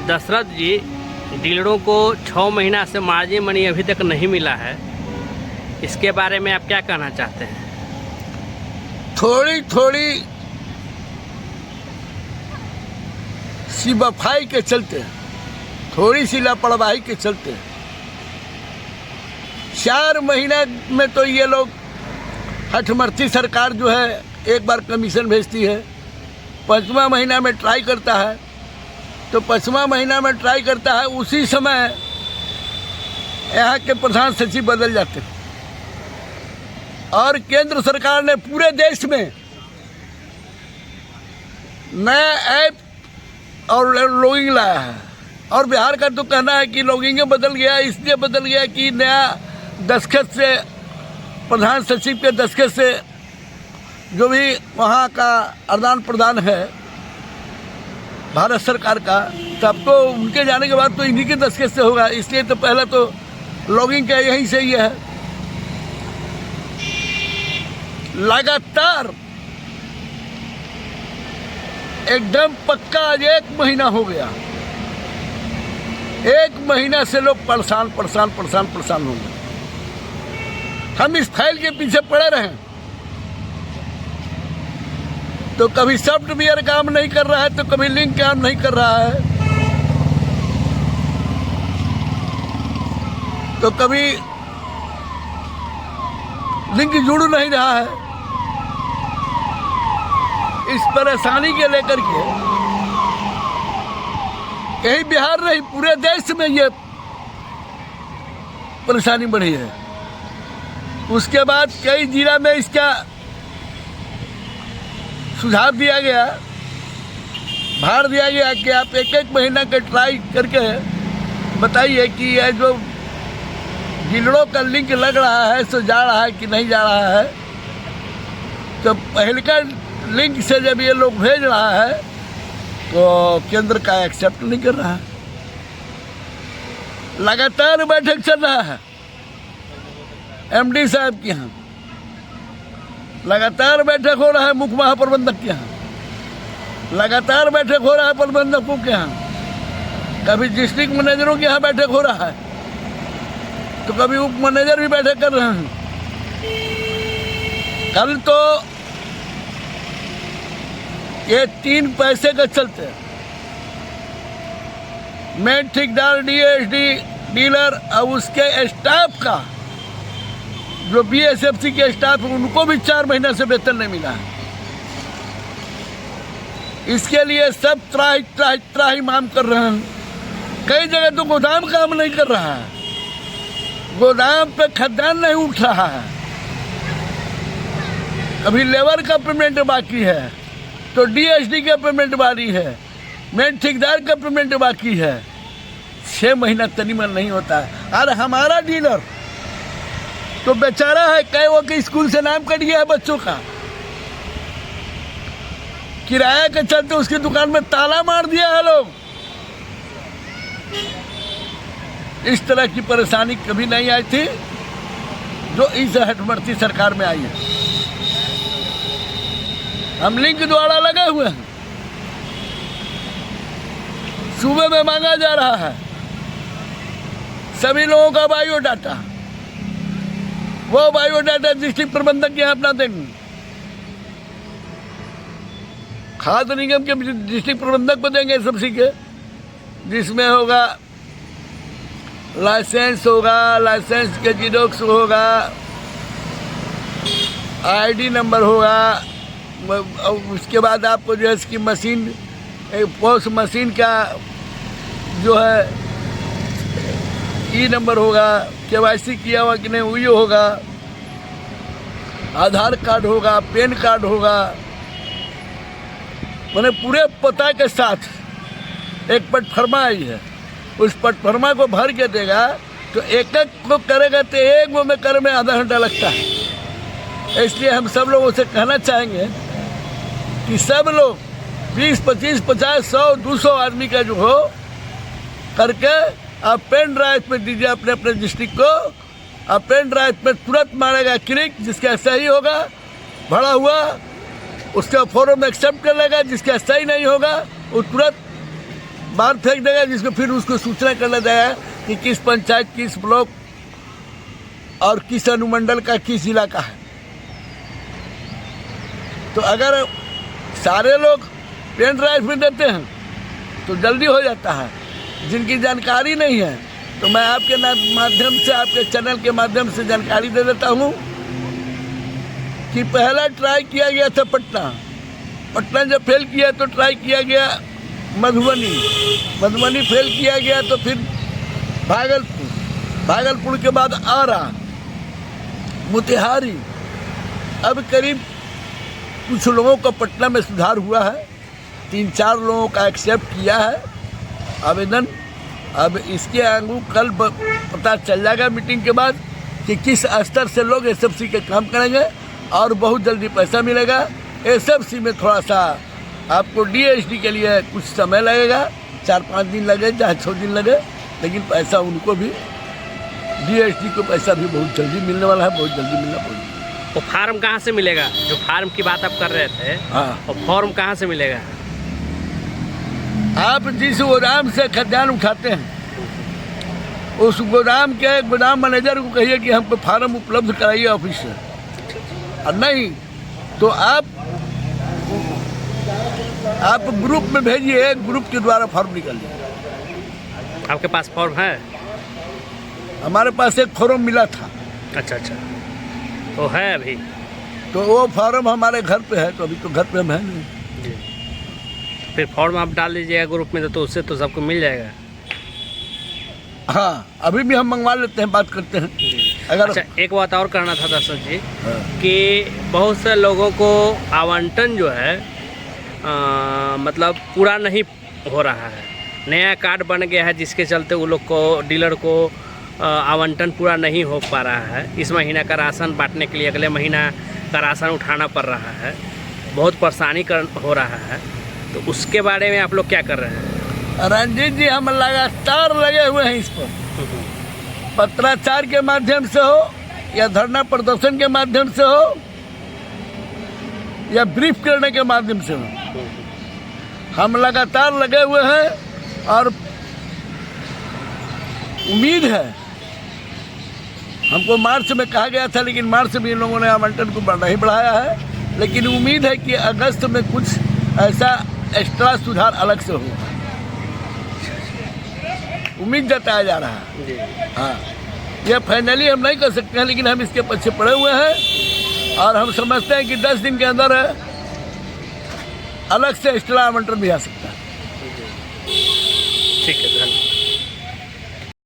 दशरथ जी, डीलरों को 6 महीना से मार्जिन मनी अभी तक नहीं मिला है, इसके बारे में आप क्या कहना चाहते हैं? थोड़ी थोड़ी सी वफाई के चलते, थोड़ी सी लापरवाही के चलते 4 महीना में तो ये लोग हठमर्थी सरकार जो है एक बार कमीशन भेजती है, 5वां महीना में ट्राई करता है, तो 5वां महीना में ट्राई करता है, उसी समय यहाँ के प्रधान सचिव बदल जाते हैं। और केंद्र सरकार ने पूरे देश में नया ऐप और लॉगिंग लाया है, और बिहार का तो कहना है कि लॉगिंग बदल गया, इसलिए बदल गया कि नया दस्तखत से, प्रधान सचिव के दस्तखत से जो भी वहाँ का आदान प्रदान है भारत सरकार का, तब तो उनके जाने के बाद तो इन्हीं के दस्तखत से होगा, इसलिए तो पहले तो लॉगिंग का यहीं से ही है। लगातार एकदम पक्का आज 1 महीना हो गया, 1 महीना से लोग परेशान हो गए। हम इस फाइल के पीछे पड़े रहे, तो कभी सॉफ्टवेयर काम नहीं कर रहा है, तो कभी लिंक काम नहीं कर रहा है, तो कभी लिंक जुड़ नहीं रहा है। इस परेशानी के लेकर के यही बिहार नहीं, पूरे देश में ये परेशानी बढ़ी है। उसके बाद कई जिला में इसका सुझाव दिया गया, भार दिया गया कि आप 1-1 महीना का ट्राई करके बताइए कि ये जो डीलरों का लिंक लग रहा है सो जा रहा है कि नहीं जा रहा है। तो पहले का लिंक से जब ये लोग भेज रहा है तो केंद्र का एक्सेप्ट नहीं कर रहा है। लगातार बैठक चल रहा है एमडी साहब के यहाँ, लगातार बैठक हो रहा है मुख्य महाप्रबंधक के यहाँ, लगातार बैठक हो रहा है प्रबंधकों के यहाँ, कभी डिस्ट्रिक्ट मैनेजरों के यहाँ बैठक हो रहा है, तो कभी उप मैनेजर भी बैठक कर रहे हैं। कल तो ये 3 पैसे का चलते मेन ठेकेदार, डीएसडी, डीलर और उसके स्टाफ का, जो बीएसएफसी के स्टाफ है, उनको भी 4 महीना से वेतन नहीं मिला है। इसके लिए सब त्राही मांग कर रहे हैं। कई जगह तो गोदाम काम नहीं कर रहा है, गोदाम पे खदान नहीं उठ रहा है, कभी लेबर का पेमेंट बाकी है, तो डीएसडी का पेमेंट बाकी है, मेन ठेकेदार का पेमेंट बाकी है। 6 महीना तनीमन नहीं होता है। और हमारा डीलर तो बेचारा है, कई वो के स्कूल से नाम कट गया है बच्चों का, किराया के चलते उसकी दुकान में ताला मार दिया है लोग। इस तरह की परेशानी कभी नहीं आई थी जो इस हठमर्थी सरकार में आई है। हम लिंक द्वारा लगे हुए हैं, सूबे में मांगा जा रहा है सभी लोगों का बायोडाटा, वो बायोडाटा डिस्ट्रिक्ट प्रबंधक के यहाँ अपना देंगे, खाद्य निगम के डिस्ट्रिक्ट प्रबंधक को देंगे सब्सिडी के, जिसमें होगा लाइसेंस होगा, लाइसेंस के जीरोक्स होगा, आईडी नंबर होगा, उसके बाद आपको जो है इसकी मशीन, पोस्ट मशीन का जो है ई नंबर होगा, केवाईसी किया हुआ कि नहीं वही होगा, आधार कार्ड होगा, पैन कार्ड होगा, मैंने पूरे पता के साथ एक पटफर्मा आई है, उस पटफर्मा को भर के देगा तो एक को करेगा तो एक वो में कर में आधा घंटा लगता है। इसलिए हम सब लोगों से कहना चाहेंगे कि सब लोग 20, 25, 50, 100, 200 आदमी का जो हो करके आप पेन ड्राइव पे दीजिए अपने अपने डिस्ट्रिक्ट को, आप पेन ड्राइव पे तुरंत मारेगा क्लिक, जिसका सही होगा भरा हुआ उसका फॉर्म एक्सेप्ट कर लेगा, जिसका सही नहीं होगा वो तुरंत बाहर फेंक देगा, जिसको फिर उसको सूचना करना जाएगा कि किस पंचायत, किस ब्लॉक और किस अनुमंडल का, किस जिला का है। तो अगर सारे लोग पेन ड्राइव में देते हैं तो जल्दी हो जाता है। जिनकी जानकारी नहीं है तो मैं आपके माध्यम से, आपके चैनल के माध्यम से जानकारी दे देता हूँ कि पहला ट्राई किया गया था पटना जब फेल किया तो ट्राई किया गया मधुबनी फेल किया गया तो फिर भागलपुर के बाद आरा, मोतिहारी। अब करीब कुछ लोगों का पटना में सुधार हुआ है, 3-4 लोगों का एक्सेप्ट किया है आवेदन। अब इसके आगू कल पता चल जाएगा मीटिंग के बाद कि किस स्तर से लोग एसएफसी के काम करेंगे और बहुत जल्दी पैसा मिलेगा। एसएफसी में थोड़ा सा आपको डीएसडी के लिए कुछ समय लगेगा, 4-5 दिन लगे, चाहे 6 दिन लगे, लेकिन पैसा उनको भी, डीएसडी को पैसा भी बहुत जल्दी मिलने वाला है, बहुत जल्दी मिलना पड़ेगा। वो फार्म कहाँ से मिलेगा? जो फार्म की बात आप कर रहे थे, हाँ, वो फॉर्म कहाँ से मिलेगा? आप जिस गोदाम से खाद्यान्न उठाते हैं उस गोदाम के गोदाम मैनेजर को कहिए कि हमको फार्म उपलब्ध कराइए ऑफिस से, और नहीं तो आप ग्रुप में भेजिए, ग्रुप के द्वारा फॉर्म निकालिए। आपके पास फॉर्म है? हमारे पास एक फॉर्म मिला था। अच्छा, तो है अभी? तो वो फॉर्म हमारे घर पे है, तो अभी तो घर पे हम है नहीं। जी, फिर फॉर्म आप डाल दीजिएगा ग्रुप में, तो उससे तो सबको मिल जाएगा। हाँ, अभी भी हम मंगवा लेते हैं, बात करते हैं अगर। अच्छा, एक बात और करना था दर्शक जी, हाँ, कि बहुत से लोगों को आवंटन जो है मतलब पूरा नहीं हो रहा है। नया कार्ड बन गया है जिसके चलते वो लोग को, डीलर को आवंटन पूरा नहीं हो पा रहा है। इस महीना का राशन बांटने के लिए अगले महीना का राशन उठाना पड़ रहा है, बहुत परेशानी हो रहा है। तो उसके बारे में आप लोग क्या कर रहे हैं? रंजीत जी, हम लगातार लगे हुए हैं इस पर, पत्राचार के माध्यम से हो या धरना प्रदर्शन के माध्यम से हो या ब्रीफ करने के माध्यम से हो, हम लगातार लगे हुए हैं। और उम्मीद है, हमको मार्च में कहा गया था, लेकिन मार्च में इन लोगों ने आवंटन को नहीं बढ़ाया है, लेकिन उम्मीद है कि अगस्त में कुछ ऐसा एक्स्ट्रा सुधार अलग से हो, उम्मीद जताया जा रहा है। हाँ, यह फाइनली हम नहीं कर सकते हैं, लेकिन हम इसके पीछे पड़े हुए हैं और हम समझते हैं कि 10 दिन के अंदर अलग से एक्स्ट्रा आवंटन भी आ सकता है। ठीक है, धन्यवाद।